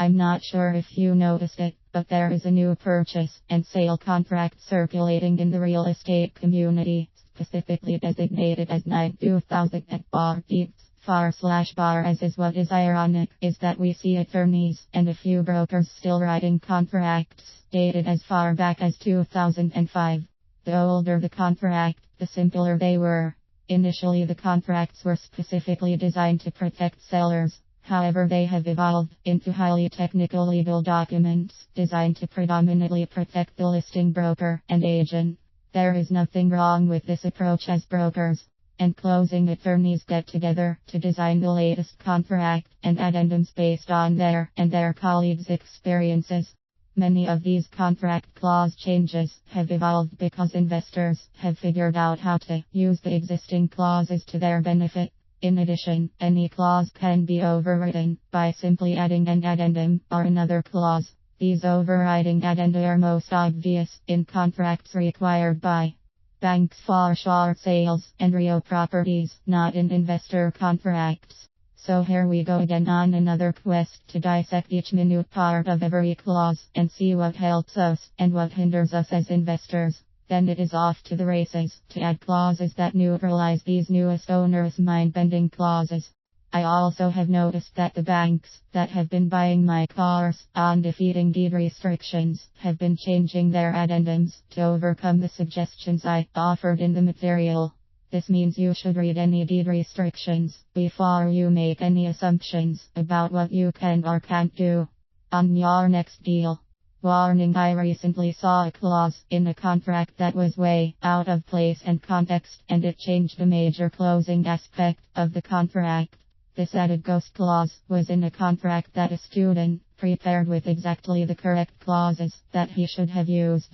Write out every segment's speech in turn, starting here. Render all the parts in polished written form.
I'm not sure if you noticed it, but there is a new purchase and sale contract circulating in the real estate community, specifically designated as 9/2000 at bar deeds. /bar as is what is ironic is that we see attorneys and a few brokers still writing contracts dated as far back as 2005. The older the contract, the simpler they were. Initially the contracts were specifically designed to protect sellers. However, they have evolved into highly technical legal documents designed to predominantly protect the listing broker and agent. There is nothing wrong with this approach, as brokers and closing attorneys get together to design the latest contract and addendums based on their colleagues' experiences. Many of these contract clause changes have evolved because investors have figured out how to use the existing clauses to their benefit. In addition, any clause can be overridden by simply adding an addendum or another clause. These overriding addenda are most obvious in contracts required by banks for short sales and real properties, not in investor contracts. So here we go again on another quest to dissect each minute part of every clause and see what helps us and what hinders us as investors. Then it is off to the races to add clauses that neutralize these newest onerous mind-bending clauses. I also have noticed that the banks that have been buying my cars on defeating deed restrictions have been changing their addendums to overcome the suggestions I offered in the material. This means you should read any deed restrictions before you make any assumptions about what you can or can't do on your next deal. Warning: I recently saw a clause in a contract that was way out of place and context, and it changed a major closing aspect of the contract. This added ghost clause was in a contract that a student prepared with exactly the correct clauses that he should have used.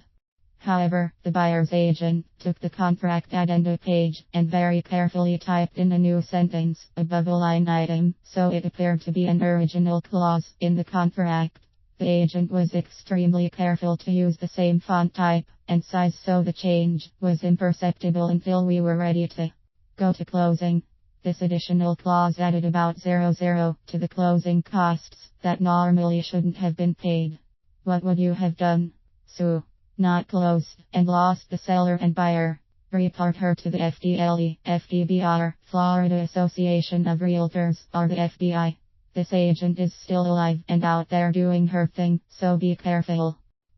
However, the buyer's agent took the contract addenda page and very carefully typed in a new sentence above a line item, so it appeared to be an original clause in the contract. The agent was extremely careful to use the same font type and size, so the change was imperceptible until we were ready to go to closing. This additional clause added about 00 to the closing costs that normally shouldn't have been paid. What would you have done? Sue. Not closed and lost the seller and buyer. Report her to the FDLE, FDBR, Florida Association of Realtors, or the FBI. This agent is still alive and out there doing her thing, so be careful.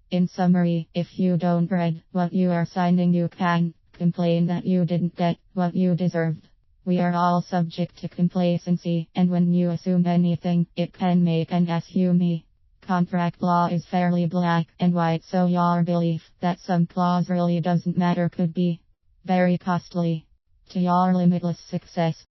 In summary, if you don't read what you are signing, you can complain that you didn't get what you deserved. We are all subject to complacency, and when you assume anything, it can make an ass you me. Contract law is fairly black and white, so your belief that some clause really doesn't matter could be very costly to your limitless success.